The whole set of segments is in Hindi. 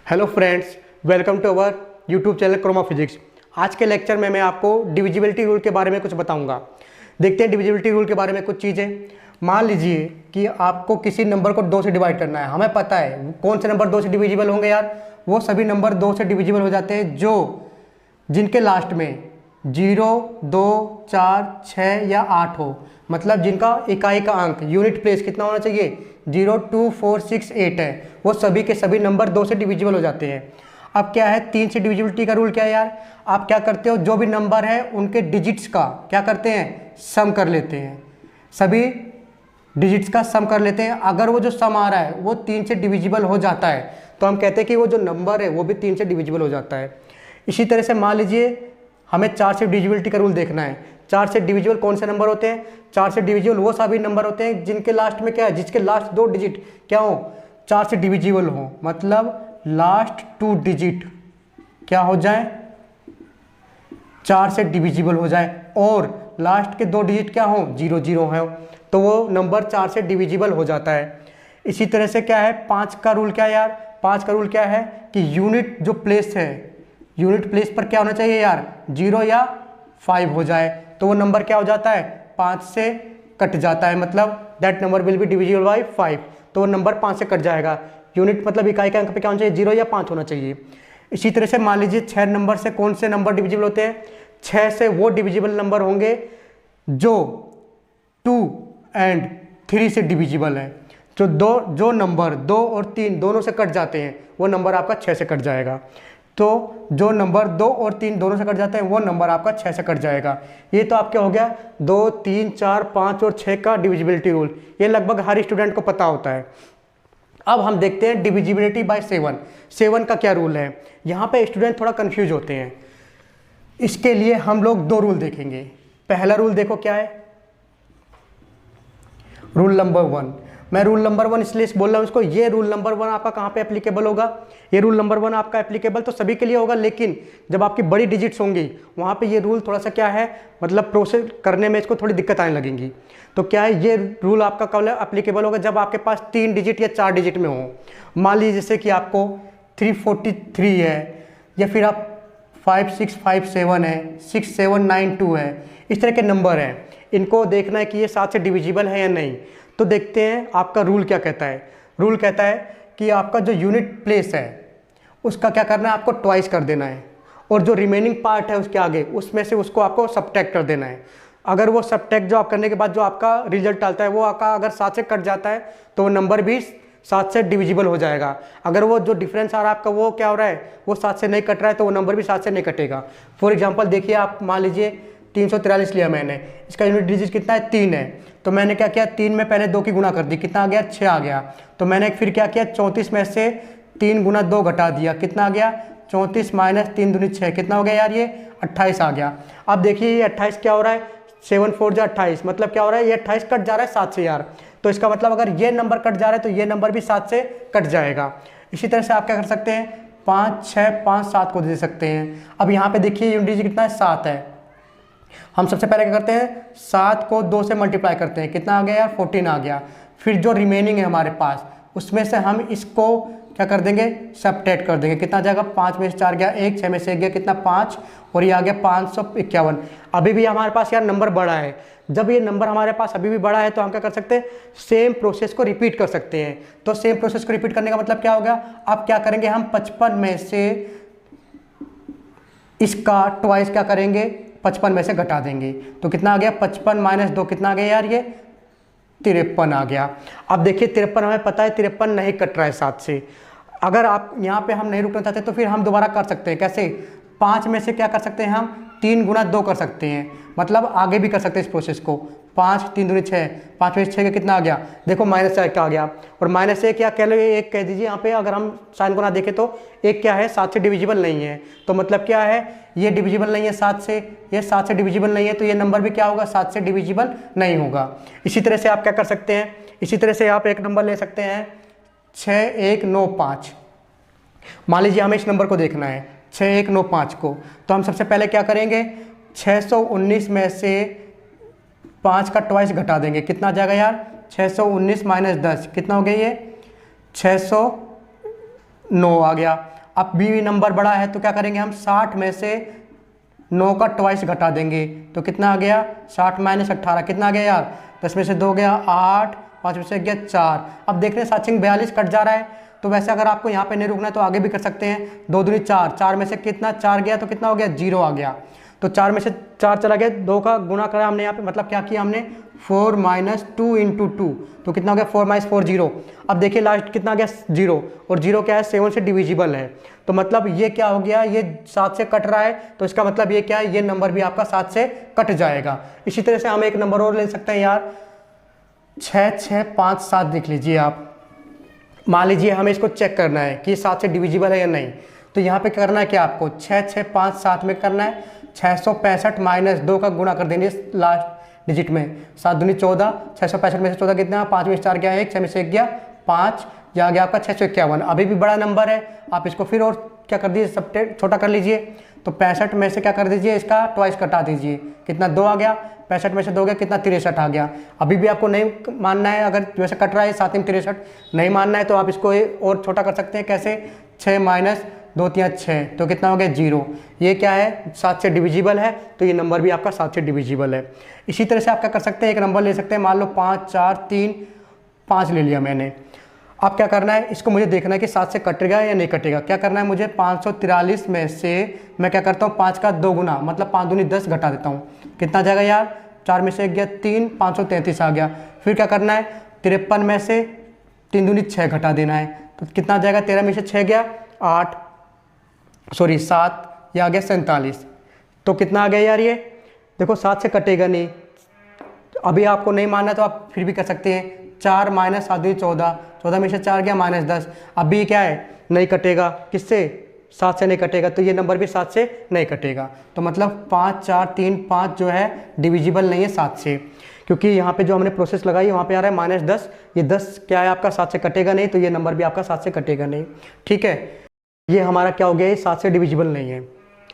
Hello friends, welcome to our YouTube channel Chroma physics. आज के लेक्चर में मैं आपको डिविजिबिलिटी रूल के बारे में कुछ बताऊंगा। देखते हैं डिविजिबिलिटी रूल के बारे में कुछ चीज़ें। मान लीजिए कि आपको किसी नंबर को 2 से डिवाइड करना है। हमें पता है कौन से नंबर 2 से डिविजिबल होंगे यार, वो सभी नंबर 2 से डिविजिबल हो जाते हैं जिनके लास्ट में 0, 2, 4, 6 या 8 हो। मतलब जिनका इकाई का अंक यूनिट प्लेस कितना होना चाहिए, 0, 2, 4, 6, 8 है, वो सभी के सभी नंबर 2 से डिविजिबल हो जाते हैं। अब क्या है 3 से डिविजिबिलिटी का रूल क्या है यार, आप क्या करते हो, जो भी नंबर है उनके डिजिट्स का क्या करते हैं, सम कर लेते हैं। सभी डिजिट्स का सम कर लेते हैं। अगर वो जो सम आ रहा है वो 3 से डिविजिबल हो जाता है तो हम कहते हैं कि वो जो नंबर है वो भी 3 से डिविजिबल हो जाता है। इसी तरह से मान लीजिए हमें 4 से डिविजिबिलिटी का रूल देखना है। 4 से डिविजिबल कौन से नंबर होते हैं, 4 से डिविजिबल वो सभी नंबर होते हैं जिनके लास्ट में क्या है, जिसके लास्ट 2 डिजिट क्या हो, 4 से डिविजिबल हो। मतलब लास्ट 2 डिजिट क्या हो जाए, 4 से डिविजिबल हो जाए, और लास्ट के 2 डिजिट क्या हो, 0, 0 है, तो वो नंबर 4 से डिविजिबल हो जाता है। इसी तरह से क्या है 5 का रूल क्या है यार, 5 का रूल क्या है कि यूनिट जो प्लेस है, यूनिट प्लेस पर क्या होना चाहिए यार, 0 या 5 हो जाए, तो वो नंबर क्या हो जाता है, 5 से कट जाता है। मतलब that number will be divisible by 5, तो वो नंबर 5 से कट जाएगा। यूनिट मतलब इकाई के अंक पे क्या होना चाहिए, 0 या 5 होना चाहिए। इसी तरह से मान लीजिए 6 नंबर से कौन से नंबर डिविजिबल होते हैं, 6 से वो डिविजिबल नंबर होंगे जो 2 एंड 3 से डिविजिबल है। जो नंबर 2 और 3 दोनों से कट जाते हैं वो नंबर आपका 6 से कट जाएगा। तो जो नंबर 2 और 3 दोनों से कट जाते हैं वो नंबर आपका 6 से कट जाएगा। ये तो आपका हो गया 2, 3, 4, 5 और 6 का डिविजिबिलिटी रूल। ये लगभग हर स्टूडेंट को पता होता है। अब हम देखते हैं डिविजिबिलिटी बाय 7 का क्या रूल है। यहाँ पे स्टूडेंट थोड़ा कंफ्यूज होते हैं। इसके लिए हम लोग 2 रूल देखेंगे। पहला रूल देखो क्या है, रूल नंबर 1। मैं रूल नंबर 1 इसलिए बोल रहा हूँ इसको, ये रूल नंबर 1 आपका कहाँ पे एप्लीकेबल होगा, ये रूल नंबर 1 आपका एप्लीकेबल तो सभी के लिए होगा, लेकिन जब आपकी बड़ी डिजिट्स होंगी वहाँ पे ये रूल थोड़ा सा क्या है, मतलब प्रोसेस करने में इसको थोड़ी दिक्कत आने लगेंगी। तो क्या है, ये रूल आपका कब एप्लीकेबल होगा, जब आपके पास 3 डिजिट या 4 डिजिट में हो। मान लीजिए जैसे कि आपको 343 है, या फिर आप 5657 है, 6792 है, इस तरह के नंबर हैं। इनको देखना है कि ये 7 से डिविजिबल है या नहीं। तो देखते हैं आपका रूल क्या कहता है। रूल कहता है कि आपका जो यूनिट प्लेस है उसका क्या करना है, आपको ट्वाइस कर देना है, और जो रिमेनिंग पार्ट है उसके आगे उसमें से उसको आपको सब्ट्रैक्ट कर देना है। अगर वो सब्ट्रैक्ट जो आप करने के बाद जो आपका रिजल्ट आता है वो आपका अगर 7 से कट जाता है तो वो नंबर भी 7 से डिविजिबल हो जाएगा। अगर वो जो डिफरेंस आ रहा है आपका वो क्या हो रहा है, वो 7 से नहीं कट रहा है, तो वो नंबर भी 7 से नहीं कटेगा। फॉर एग्जाम्पल देखिए, आप मान लीजिए 343 लिया मैंने, इसका यूनिट डिजिट कितना है, 3 है, तो मैंने क्या किया, 3 में पहले 2 की गुणा कर दी, कितना आ गया, 6 आ गया। तो मैंने फिर क्या किया, 34 में से 3 गुना 2 घटा दिया, कितना आ गया, 34 माइनस 3 दूनी 6, कितना हो गया यार, ये 28 आ गया। अब देखिए ये 28 क्या हो रहा है, 7 4 जा 28, मतलब क्या हो रहा है, ये 28 कट जा रहा है 7 से यार। तो इसका मतलब अगर ये नंबर कट जा रहा है तो ये नंबर भी 7 से कट जाएगा। इसी तरह से आप क्या कर सकते हैं, 5, 6, 5, 7 को दे सकते हैं। अब यहाँ पे देखिए यूनिट डिजिट कितना है, 7 है। हम सबसे पहले क्या करते हैं, 7 को 2 से मल्टीप्लाई करते हैं, कितना आ गया यार, 14 आ गया। फिर जो रिमेनिंग है हमारे पास उसमें से हम इसको क्या कर देंगे, सब्ट्रैक्ट कर देंगे, कितना आ जाएगा, 5 में से 4 गया 1, 6 में से 1 गया कितना, 5, और ये आ गया 551। अभी भी हमारे पास यार नंबर बड़ा है। जब ये नंबर हमारे पास अभी भी बड़ा है तो हम क्या कर सकते हैं, सेम प्रोसेस को रिपीट कर सकते हैं। तो सेम प्रोसेस को रिपीट करने का मतलब क्या होगा, अब क्या करेंगे, हम 55 में से इसका ट्वाइस क्या करेंगे, 55 में से घटा देंगे, तो कितना आ गया, 55 माइनस 2 कितना आ गया यार, ये 53 आ गया। अब देखिए 53 हमें पता है 53 नहीं कट रहा है 7 से। अगर आप यहाँ पे हम नहीं रुकना चाहते तो फिर हम दोबारा कर सकते हैं, कैसे, 5 में से क्या कर सकते हैं, हम 3 गुना 2 कर सकते हैं, मतलब आगे भी कर सकते हैं इस प्रोसेस को। 5 3 दूनी 6, 5 में से 6 का कितना आ गया, देखो माइनस 1 का आ गया, और माइनस 1 क्या कह लो, 1 कह दीजिए यहाँ पे। अगर हम साइन को ना देखें तो 1 क्या है, 7 से डिविजिबल नहीं है, तो मतलब क्या है, ये डिविजिबल नहीं है 7 से, ये 7 से डिविजिबल नहीं है, तो ये नंबर भी क्या होगा, 7 से डिविजिबल नहीं होगा। इसी तरह से आप क्या कर सकते हैं, इसी तरह से आप एक नंबर ले सकते हैं 6195। मान लीजिए हमें इस नंबर को देखना है 6195 को, तो हम सबसे पहले क्या करेंगे, 619 में से 5 का ट्वाइस घटा देंगे, कितना आ जाएगा यार, 619 माइनस 10 कितना हो गया, ये 609 आ गया। अब भी नंबर बड़ा है तो क्या करेंगे हम 60 में से 9 का ट्वाइस घटा देंगे तो कितना आ गया 60 माइनस 18 कितना आ गया यार 10 में से 2 गया 8, 5 में से गया 4। अब देख रहे हैं 7 42 कट जा रहा है। तो वैसे अगर आपको यहाँ पे नहीं रुकना है तो आगे भी कर सकते हैं। 2 दूनी 4, 4 में से कितना 4 गया तो कितना हो गया 0 आ गया। तो 4 में से 4 चला गया, 2 का गुना करा हमने यहाँ पे, मतलब क्या किया हमने 4 माइनस 2 इंटू 2 तो कितना हो गया 4 माइनस 4 0। अब देखिए लास्ट कितना आ गया 0 और 0 क्या है 7 से डिविजिबल है। तो मतलब ये क्या हो गया, ये 7 से कट रहा है तो इसका मतलब ये क्या है, ये नंबर भी आपका 7 से कट जाएगा। इसी तरह से हम एक नंबर और ले सकते हैं यार 6 6 5 7 देख लीजिए आप। मान लीजिए हमें इसको चेक करना है कि 7 से डिविजिबल है या नहीं। तो यहाँ पे करना है क्या आपको 6 6 5 7 में करना है 665 माइनस 2 का गुणा कर देंगे लास्ट डिजिट में। 7 दूनी 14, 665 में से 14 कितना, 5 में से 4 गया 1, 6 में से 1 गया 5, या गया आपका 651। अभी भी बड़ा नंबर है, आप इसको फिर और क्या कर दीजिए सब छोटा कर लीजिए। तो 65 में से क्या कर दीजिए इसका ट्वाइस कटा दीजिए, कितना 2 आ गया। 65 में से 2 गया कितना 63 आ गया। अभी भी आपको नहीं मानना है, अगर वैसे कट रहा है 7 63 नहीं मानना है तो आप इसको और छोटा कर सकते हैं। कैसे 6 माइनस 2 3 6 तो कितना हो गया 0। ये क्या है 7 से डिविजिबल है तो ये नंबर भी आपका 7 से डिविजिबल है। इसी तरह से आप क्या कर सकते हैं, एक नंबर ले सकते हैं, मान लो 5 4 3 5 ले लिया मैंने। अब क्या करना है, इसको मुझे देखना है कि 7 से कटेगा या नहीं कटेगा। क्या करना है मुझे 543 में से मैं क्या करता हूँ 5 का 2 गुना, मतलब 5 दूनी 10 घटा देता हूँ। कितना जाएगा यार 4 में से 1 गया 3, 533 आ गया। फिर क्या करना है 53 में से 3 दूनी 6 घटा देना है तो कितना जाएगा 13 में से 6 गया 7, ये आ गया 47। तो कितना आ गया यार, ये देखो 7 से कटेगा नहीं। अभी आपको नहीं मानना तो आप फिर भी कर सकते हैं 4 माइनस 7 14, 14 में से 4 गया माइनस 10। अभी क्या है नहीं कटेगा, किससे 7 से नहीं कटेगा तो ये नंबर भी 7 से नहीं कटेगा। तो मतलब 5 4 3 5 जो है डिविजिबल नहीं है 7 से, क्योंकि यहाँ पे जो हमने प्रोसेस लगाई वहाँ पे आ रहा है माइनस 10। ये 10 क्या है आपका 7 से कटेगा नहीं तो ये नंबर भी आपका 7 से कटेगा नहीं। ठीक है, ये हमारा क्या हो गया, ये 7 से डिविजिबल नहीं है।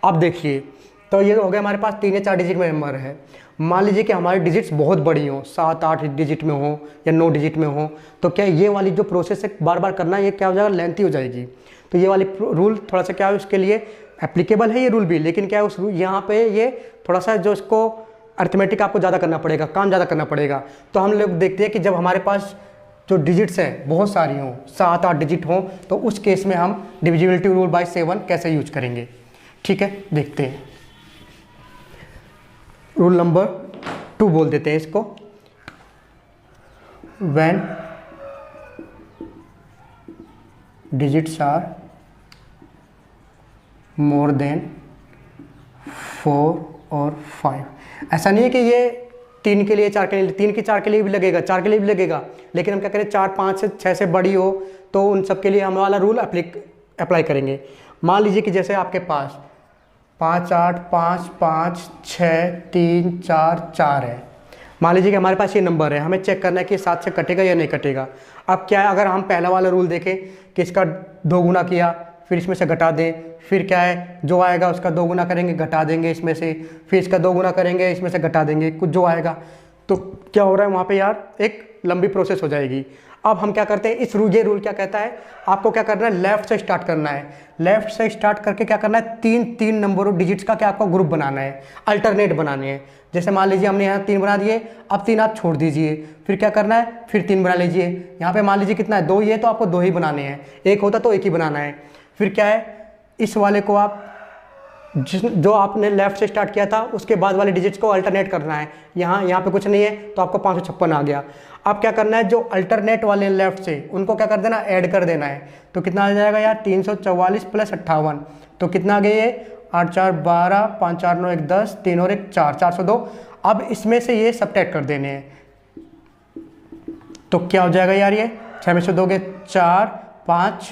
अब देखिए तो ये हो गया हमारे पास 3 या 4 डिजिट में नंबर है। मान लीजिए कि हमारी डिजिट्स बहुत बड़ी हो, 7 8 डिजिट में हो या 9 डिजिट में हो, तो क्या ये वाली जो प्रोसेस है बार बार करना, ये क्या हो जाएगा लेंथी हो जाएगी। तो ये वाली रूल थोड़ा सा क्या है उसके लिए एप्लीकेबल है ये रूल भी, लेकिन क्या है उस यहाँ पे ये थोड़ा सा जो इसको अर्थमेटिक आपको ज़्यादा करना पड़ेगा, काम ज़्यादा करना पड़ेगा। तो हम लोग देखते हैं कि जब हमारे पास जो डिजिट्स हैं बहुत सारी हों, 7 8 डिजिट हों, तो उस केस में हम डिविजिबिलिटी रूल बाय 7 कैसे यूज करेंगे। ठीक है, देखते हैं। रूल नंबर 2 बोल देते हैं इसको। When digits are more than 4 और 5। ऐसा नहीं है कि ये 3 के लिए 4 के लिए, 3 के 4 के लिए भी लगेगा, 4 के लिए भी लगेगा, लेकिन हम क्या करें 4 5 से 6 से बड़ी हो तो उन सब के लिए हम वाला रूल अप्लाई करेंगे। मान लीजिए कि जैसे आपके पास 5 8 5 5 6 3 4 4 है। मान लीजिए कि हमारे पास ये नंबर है, हमें चेक करना है कि 7 से कटेगा या नहीं कटेगा। अब क्या है, अगर हम पहला वाला रूल देखें कि इसका 2 गुना किया फिर इसमें से घटा दें, फिर क्या है जो आएगा उसका 2 गुना करेंगे घटा देंगे इसमें से, फिर इसका 2 गुना करेंगे इसमें से घटा देंगे कुछ जो आएगा, तो क्या हो रहा है वहाँ पे यार एक लंबी प्रोसेस हो जाएगी। अब हम क्या करते हैं, ये रूल क्या कहता है, आपको क्या करना है लेफ्ट से स्टार्ट करना है। लेफ्ट से स्टार्ट करके क्या करना है 3 नंबरों डिजिट्स का क्या आपको ग्रुप बनाना है, अल्टरनेट बनाने हैं। जैसे मान लीजिए हमने यहाँ 3 बना दिए, अब 3 आप छोड़ दीजिए, फिर क्या करना है फिर 3 बना लीजिए। यहाँ पे मान लीजिए कितना है 2 ही है तो आपको 2 ही बनाने हैं, 1 होता तो 1 ही बनाना है। फिर क्या है इस वाले को आप जो आपने लेफ्ट से स्टार्ट किया था उसके बाद वाले डिजिट्स को अल्टरनेट करना है। यहाँ पे कुछ नहीं है तो आपको 556 आ गया। अब क्या करना है जो अल्टरनेट वाले लेफ्ट से उनको क्या कर देना ऐड कर देना है। तो कितना आ जाएगा यार 344 + 58, तो कितना आ गया ये 8 4 12 5 4 9 1 10 3 और 1 4 402। अब इसमें से ये सबट्रैक्ट कर देने हैं तो क्या हो जाएगा यार ये 6 में से 2 गए 4 5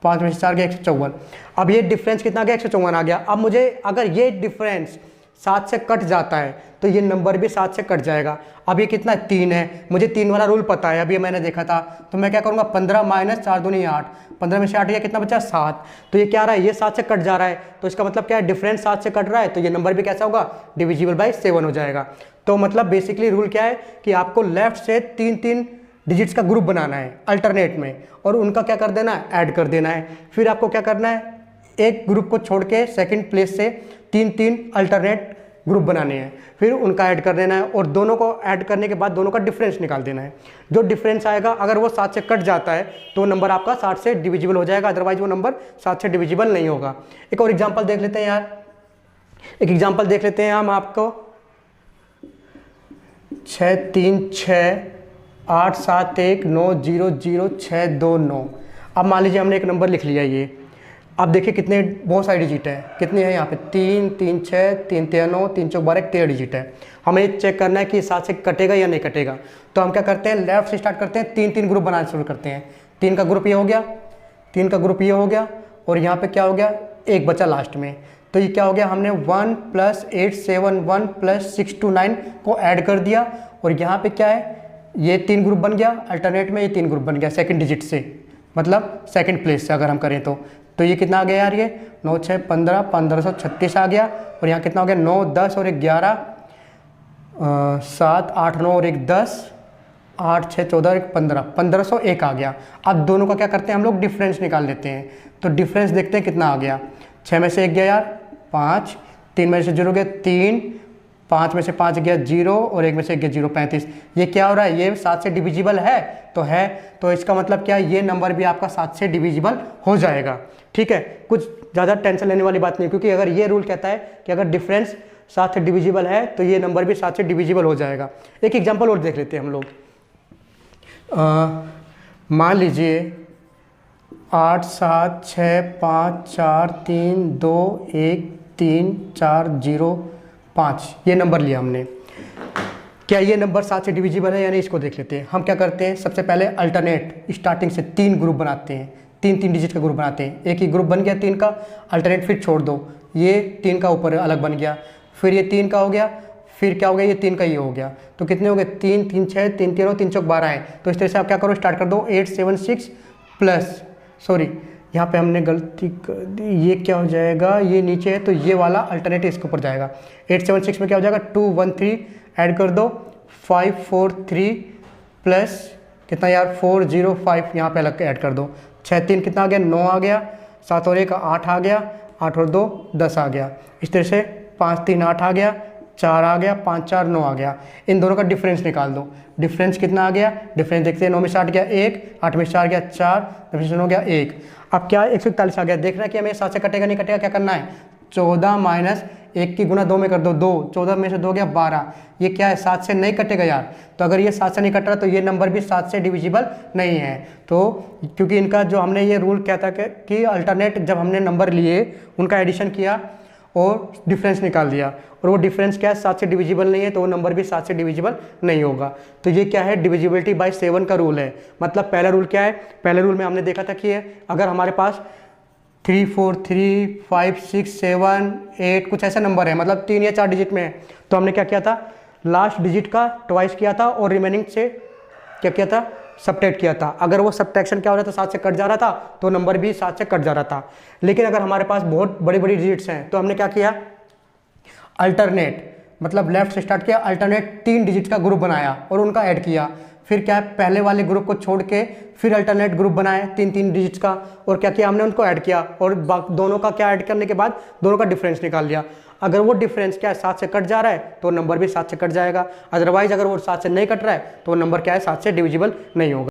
5 में से 4 गया 154। अब ये डिफरेंस कितना गया 154 आ गया। अब मुझे अगर ये डिफरेंस 7 से कट जाता है तो ये नंबर भी 7 से कट जाएगा। अब ये कितना 3 है, मुझे 3 वाला रूल पता है, अभी मैंने देखा था। तो मैं क्या करूँगा 15 माइनस 4 दूनी 8, 15 में से 8 गया कितना बचा 7। तो ये क्या आ रहा है ये 7 से कट जा रहा है, तो इसका मतलब क्या है डिफरेंस 7 से कट रहा है तो ये नंबर भी कैसा होगा डिविजिबल बाय 7 हो जाएगा। तो मतलब बेसिकली रूल क्या है कि आपको लेफ्ट से 3 डिजिट्स का ग्रुप बनाना है अल्टरनेट में और उनका क्या कर देना है ऐड कर देना है। फिर आपको क्या करना है एक ग्रुप को छोड़ के सेकंड प्लेस से 3 अल्टरनेट ग्रुप बनाने हैं, फिर उनका ऐड कर देना है और दोनों को ऐड करने के बाद दोनों का डिफरेंस निकाल देना है। जो डिफरेंस आएगा अगर वो 7 से कट जाता है तो नंबर आपका 7 से डिविजिबल हो जाएगा, अदरवाइज वो नंबर 7 से डिविजिबल नहीं होगा। एक और एग्जांपल देख लेते हैं यार, एक एग्जांपल देख लेते हैं हम आपको 6 3 6 8 7 1 9 0 0 6 2 9। अब मान लीजिए हमने एक नंबर लिख लिया ये, अब देखिए कितने बहुत सारी डिजिट है, कितने हैं यहाँ पे 3 3 6 3 3 9 3 4 12 13 डिजिट है। हमें चेक करना है कि 7 से कटेगा या नहीं कटेगा। तो हम क्या करते हैं, लेफ्ट से स्टार्ट करते हैं, 3 ग्रुप बनाना शुरू करते हैं। 3 का ग्रुप ये हो गया, 3 का ग्रुप ये हो गया और यहाँ पे क्या हो गया, एक बचा लास्ट में। तो ये क्या हो गया, हमने 1 + 8 7 1 + 6 2 9 को ऐड कर दिया और यहाँ पे क्या है, ये 3 ग्रुप बन गया, अल्टरनेट में ये 3 ग्रुप बन गया सेकंड डिजिट से, मतलब सेकंड प्लेस से अगर हम करें तो ये कितना आ गया यार, ये 9 6 15 1536 आ गया। और यहाँ कितना हो गया, 9 10 और 1 11 7 8 9 और 1 10 8 6 14 और 1 15 1501 आ गया। अब दोनों का क्या करते हैं हम लोग, डिफरेंस निकाल लेते हैं। तो डिफरेंस देखते हैं कितना आ गया, 6 में से 1 गया यार 5, 3 में से 0 गया 3, 5 में से 5 गया 0 और 1 में से 1 गया 0 35। ये क्या हो रहा है, ये 7 से डिविजिबल है, तो इसका मतलब क्या है, ये नंबर भी आपका 7 से डिविजिबल हो जाएगा। ठीक है, कुछ ज़्यादा टेंशन लेने वाली बात नहीं, क्योंकि अगर ये रूल कहता है कि अगर डिफरेंस 7 से डिविजिबल है तो ये नंबर भी 7 से डिविजिबल हो जाएगा। एक एग्जांपल और देख लेते हैं हम लोग। मान लीजिए 8 7 6 5 4 3 2 1 3 4 0 5 ये नंबर लिया हमने। क्या ये नंबर 7 से डिविजिबल है या नहीं, इसको देख लेते हैं। हम क्या करते हैं, सबसे पहले अल्टरनेट स्टार्टिंग से 3 ग्रुप बनाते हैं, 3 डिजिट का ग्रुप बनाते हैं। एक ही ग्रुप बन गया 3 का, अल्टरनेट फिर छोड़ दो, ये 3 का ऊपर अलग बन गया, फिर ये 3 का हो गया, फिर क्या हो गया, ये 3 का ये हो गया। तो कितने हो गए, 3 3 6 3 3 3 4 12 है। तो इस तरह से आप क्या करो, स्टार्ट कर दो 8 7 6 प्लस, सॉरी यहाँ पे हमने गलती कर दी, ये क्या हो जाएगा, ये नीचे है तो ये वाला अल्टरनेट इसके ऊपर जाएगा। 8 7 6 में क्या हो जाएगा, 2 1 3 ऐड कर दो 5 4 3 प्लस कितना यार 4 0 5 यहाँ पे अलग ऐड कर दो। 6 3 कितना आ गया, 9 आ गया, 7 और 1 8 आ गया, 8 और 2 10 आ गया। इस तरह से 5 3 8 आ गया, 4 आ गया, 5 4 9 आ गया। इन दोनों का डिफरेंस निकाल दो। डिफरेंस कितना आ गया, डिफरेंस देखते हैं, 9 में से 8 गया 1, 8 में से 4 गया 4, डिफरेंस हो गया 1। अब क्या 141 आ गया, देखना है कि हमें 7 से कटेगा नहीं कटेगा, क्या करना है, 14 माइनस 1 की गुना 2 में कर दो 2, 14 में से 2 गया 12। ये क्या है, 7 से नहीं कटेगा यार। तो अगर ये 7 से नहीं कट रहा तो ये नंबर भी 7 से डिविजिबल नहीं है। तो क्योंकि इनका जो हमने ये रूल क्या था कि अल्टरनेट जब हमने नंबर लिए उनका एडिशन किया और डिफरेंस निकाल दिया, और वो डिफरेंस क्या है, 7 से डिविजिबल नहीं है, तो वो नंबर भी 7 से डिविजिबल नहीं होगा। तो ये क्या है, डिविजिबिलिटी बाय 7 का रूल है। मतलब पहला रूल क्या है, पहले रूल में हमने देखा था कि अगर हमारे पास 3 4 3 5 6 7 8 कुछ ऐसा नंबर है, मतलब 3 या 4 डिजिट में है, तो हमने क्या किया था, लास्ट डिजिट का ट्वाइस किया था और रिमेनिंग से क्या किया था, सबट्रैक्ट किया था। अगर वो सबट्रैक्शन क्या हो रहा था, 7 से कट जा रहा था तो नंबर भी 7 से कट जा रहा था। लेकिन अगर हमारे पास बहुत बड़ी बड़ी डिजिट्स हैं तो हमने क्या किया, अल्टरनेट मतलब लेफ्ट से स्टार्ट किया, अल्टरनेट 3 डिजिट का ग्रुप बनाया और उनका ऐड किया। फिर क्या है, पहले वाले ग्रुप को छोड़ के फिर अल्टरनेट ग्रुप बनाए 3 डिजिट्स का, और क्या किया हमने, उनको ऐड किया और दोनों का क्या ऐड करने के बाद दोनों का डिफरेंस निकाल लिया। अगर वो डिफरेंस क्या है, 7 से कट जा रहा है तो नंबर भी 7 से कट जाएगा, अदरवाइज अगर वो 7 से नहीं कट रहा है तो नंबर क्या है, 7 से डिविजिबल नहीं होगा।